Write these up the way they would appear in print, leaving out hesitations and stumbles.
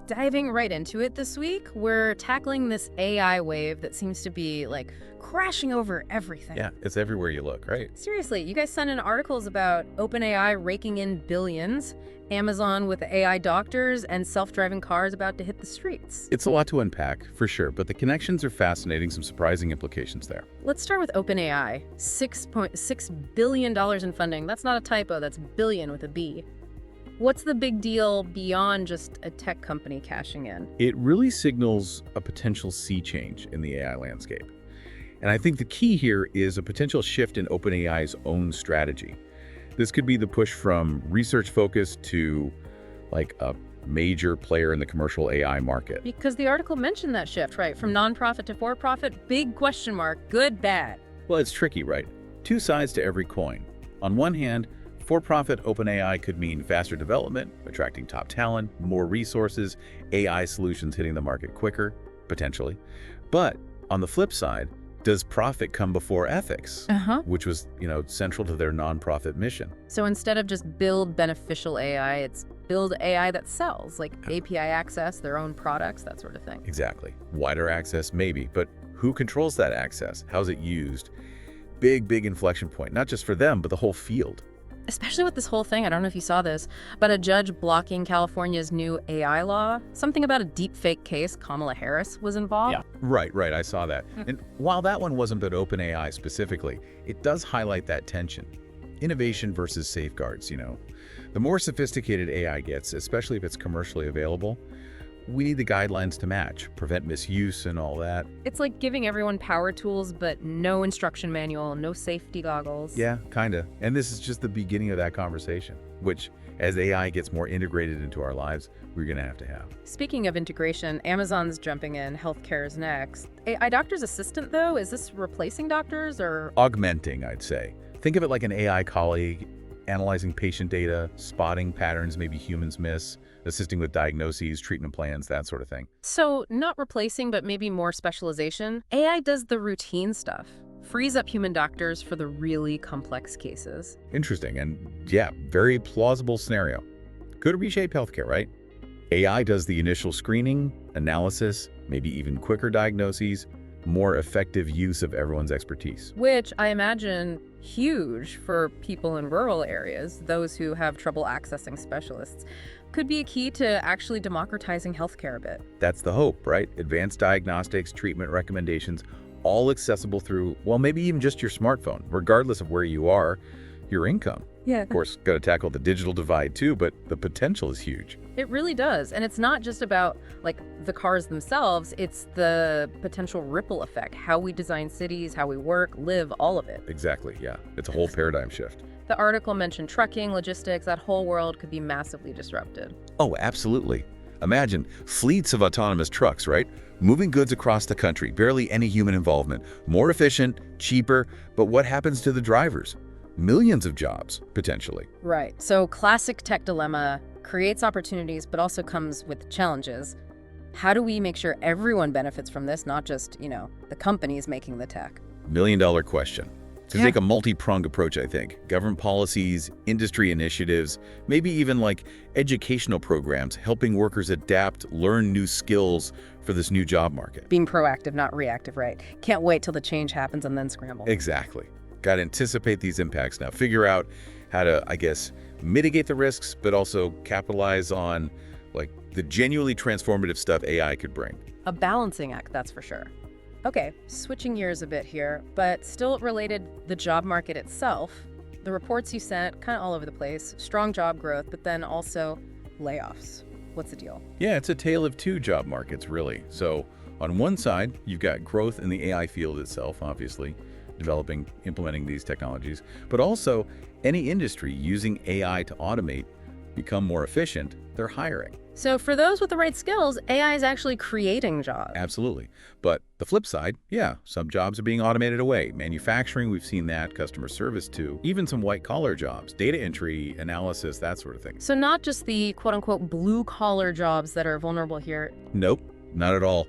Diving right into it this week, we're tackling this AI wave that seems to be crashing over everything. Yeah, it's everywhere you look, right? Seriously, you guys sent in articles about OpenAI raking in billions, Amazon with AI doctors, and self-driving cars about to hit the streets. It's a lot to unpack, for sure, but the connections are fascinating, some surprising implications there. Let's start with OpenAI. $6.6 billion in funding. That's not a typo, that's billion with a B. What's the big deal beyond just a tech company cashing in? It really signals a potential sea change in the AI landscape. And I think the key here is a potential shift in OpenAI's own strategy. This could be the push from research focus to a major player in the commercial AI market. Because the article mentioned that shift, right? From nonprofit to for-profit, big question mark, good, bad. Well, it's tricky, right? Two sides to every coin. On one hand, for-profit OpenAI could mean faster development, attracting top talent, more resources, AI solutions hitting the market quicker, potentially. But on the flip side, does profit come before ethics? Which was, central to their nonprofit mission. So instead of just build beneficial AI, it's build AI that sells, like API access, their own products, that sort of thing. Exactly. Wider access, maybe, but who controls that access? How's it used? Big inflection point, not just for them, but the whole field. Especially with this whole thing, I don't know if you saw this, but a judge blocking California's new AI law, something about a deepfake case, Kamala Harris was involved. Yeah. Right, I saw that. And while that one wasn't about OpenAI specifically, it does highlight that tension. Innovation versus safeguards, The more sophisticated AI gets, especially if it's commercially available, we need the guidelines to match, prevent misuse and all that. It's like giving everyone power tools, but no instruction manual, no safety goggles. Yeah, kinda. And this is just the beginning of that conversation, which, as AI gets more integrated into our lives, we're gonna have to have. Speaking of integration, Amazon's jumping in, healthcare is next. AI doctor's assistant, though, is this replacing doctors or? Augmenting, I'd say. Think of it like an AI colleague, analyzing patient data, spotting patterns maybe humans miss, assisting with diagnoses, treatment plans, that sort of thing. So not replacing, but maybe more specialization. AI does the routine stuff, frees up human doctors for the really complex cases. Interesting, and yeah, very plausible scenario. Could reshape healthcare, right? AI does the initial screening, analysis, maybe even quicker diagnoses, more effective use of everyone's expertise. Which I imagine huge for people in rural areas, those who have trouble accessing specialists. Could be a key to actually democratizing healthcare a bit. That's the hope, right? Advanced diagnostics, treatment recommendations, all accessible through, well, maybe even just your smartphone, regardless of where you are, your income. Yeah. Of course, got to tackle the digital divide too, but the potential is huge. It really does. And it's not just about the cars themselves, it's the potential ripple effect, how we design cities, how we work, live, all of it. Exactly, yeah. It's a whole paradigm shift. The article mentioned trucking, logistics, that whole world could be massively disrupted. Oh, absolutely. Imagine fleets of autonomous trucks, right? Moving goods across the country, barely any human involvement. More efficient, cheaper, but what happens to the drivers? Millions of jobs, potentially. Right. So classic tech dilemma, creates opportunities, but also comes with challenges. How do we make sure everyone benefits from this, not just, the companies making the tech? $1 million question. To take a multi-pronged approach, I think. Government policies, industry initiatives, maybe even educational programs helping workers adapt, learn new skills for this new job market. Being proactive, not reactive, right? Can't wait till the change happens and then scramble. Exactly. Got to anticipate these impacts now. Figure out how to, mitigate the risks, but also capitalize on the genuinely transformative stuff AI could bring. A balancing act, that's for sure. Okay, switching gears a bit here, but still related the job market itself. The reports you sent, kind of all over the place, strong job growth, but then also layoffs. What's the deal? Yeah, it's a tale of two job markets, really. So on one side, you've got growth in the AI field itself, obviously, developing, implementing these technologies, but also any industry using AI to automate, become more efficient, they're hiring. So for those with the right skills, AI is actually creating jobs. Absolutely. But the flip side, yeah, some jobs are being automated away. Manufacturing, we've seen that, customer service too, even some white-collar jobs, data entry, analysis, that sort of thing. So not just the quote-unquote blue-collar jobs that are vulnerable here. Nope, not at all.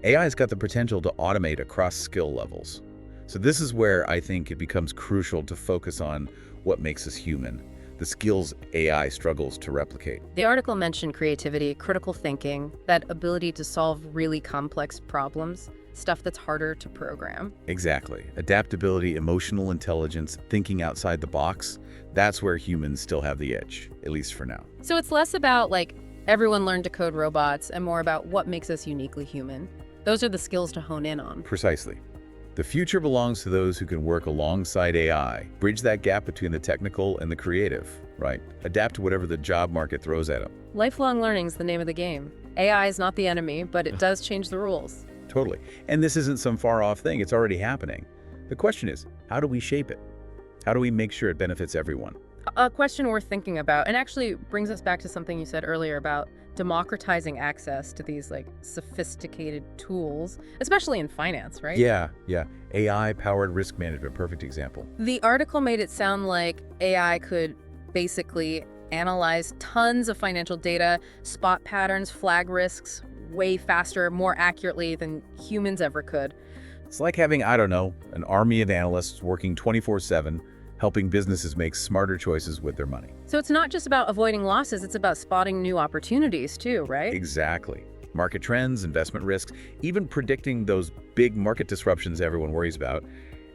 AI's got the potential to automate across skill levels. So this is where I think it becomes crucial to focus on what makes us human. the skills AI struggles to replicate. The article mentioned creativity, critical thinking, that ability to solve really complex problems, stuff that's harder to program. Exactly. Adaptability, emotional intelligence, thinking outside the box, that's where humans still have the edge, at least for now. So it's less about, like, everyone learned to code robots and more about what makes us uniquely human. Those are the skills to hone in on. Precisely. The future belongs to those who can work alongside AI, bridge that gap between the technical and the creative, right? Adapt to whatever the job market throws at them. Lifelong learning's the name of the game. AI is not the enemy, but it does change the rules. Totally. And this isn't some far-off thing. It's already happening. The question is, how do we shape it? How do we make sure it benefits everyone? A question worth thinking about, and actually brings us back to something you said earlier about democratizing access to these, like, sophisticated tools, especially in finance, right? Yeah. AI-powered risk management, perfect example. The article made it sound like AI could basically analyze tons of financial data, spot patterns, flag risks way faster, more accurately than humans ever could. It's like having, I don't know, an army of analysts working 24/7, helping businesses make smarter choices with their money. So it's not just about avoiding losses, it's about spotting new opportunities too, right? Exactly. Market trends, investment risks, even predicting those big market disruptions everyone worries about.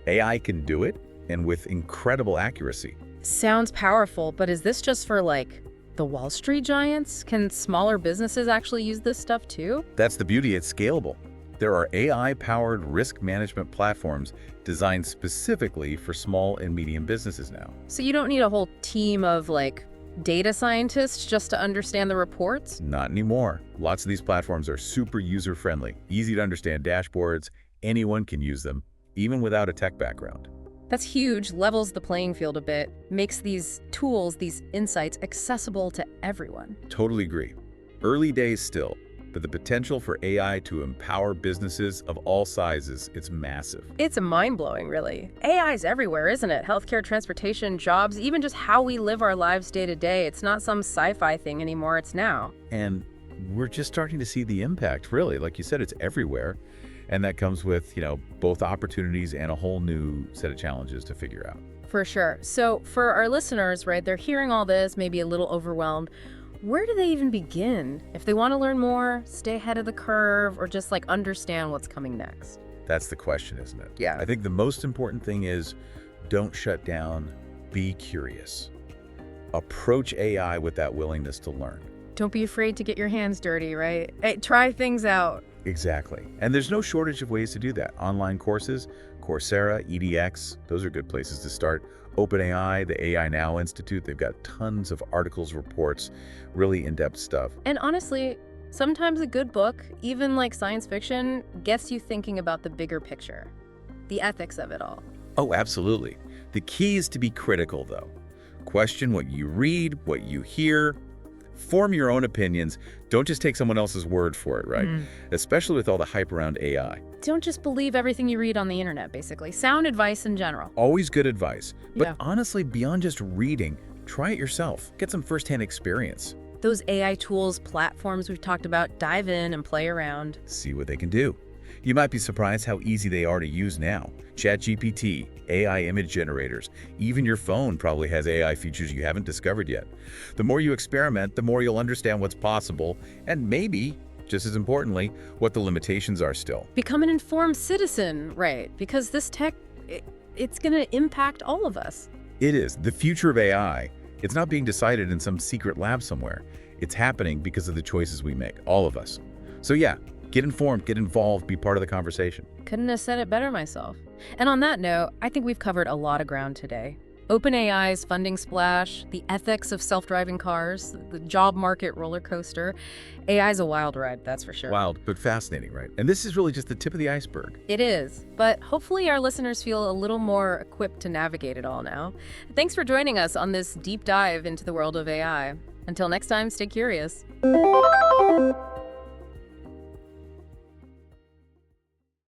AI can do it, and with incredible accuracy. Sounds powerful, but is this just for, like, the Wall Street giants? Can smaller businesses actually use this stuff too? That's the beauty, it's scalable. There are AI-powered risk management platforms designed specifically for small and medium businesses now. So you don't need a whole team of, like, data scientists just to understand the reports? Not anymore. Lots of these platforms are super user-friendly, easy to understand dashboards. Anyone can use them, even without a tech background. That's huge, levels the playing field a bit, makes these tools, these insights, accessible to everyone. Totally agree. Early days still, but the potential for AI to empower businesses of all sizes, it's massive. It's mind-blowing, really. AI's everywhere, isn't it? Healthcare, transportation, jobs, even just how we live our lives day to day. It's not some sci-fi thing anymore, it's now. And we're just starting to see the impact, really. Like you said, it's everywhere. And that comes with, both opportunities and a whole new set of challenges to figure out. For sure. So for our listeners, right, they're hearing all this, maybe a little overwhelmed. Where do they even begin? If they want to learn more, stay ahead of the curve, or just, like, understand what's coming next? That's the question, isn't it? Yeah. I think the most important thing is don't shut down, be curious. Approach AI with that willingness to learn. Don't be afraid to get your hands dirty, right? Hey, try things out. Exactly. And there's no shortage of ways to do that. Online courses, Coursera, EDX, those are good places to start. OpenAI, the AI Now Institute, they've got tons of articles, reports, really in-depth stuff. And honestly, sometimes a good book, even like science fiction, gets you thinking about the bigger picture, the ethics of it all. Oh, absolutely. The key is to be critical, though. Question what you read, what you hear. Form your own opinions. Don't just take someone else's word for it, right? Especially with all the hype around AI. Don't just believe everything you read on the internet, basically. Sound advice in general. Always good advice. But Yeah. honestly, beyond just reading, try it yourself. Get some firsthand experience. Those AI tools, platforms we've talked about, dive in and play around. See what they can do. You might be surprised how easy they are to use now. ChatGPT, AI image generators, even your phone probably has AI features you haven't discovered yet. The more you experiment, the more you'll understand what's possible, and maybe, just as importantly, what the limitations are still. Become an informed citizen, right? Because this tech, it's going to impact all of us. It is. The future of AI, it's not being decided in some secret lab somewhere. It's happening because of the choices we make, all of us. So yeah, get informed, get involved, be part of the conversation. Couldn't have said it better myself. And on that note, I think we've covered a lot of ground today. OpenAI's funding splash, the ethics of self-driving cars, the job market roller coaster. AI's a wild ride, that's for sure. Wild, but fascinating, right? And this is really just the tip of the iceberg. It is, but hopefully our listeners feel a little more equipped to navigate it all now. Thanks for joining us on this deep dive into the world of AI. Until next time, stay curious.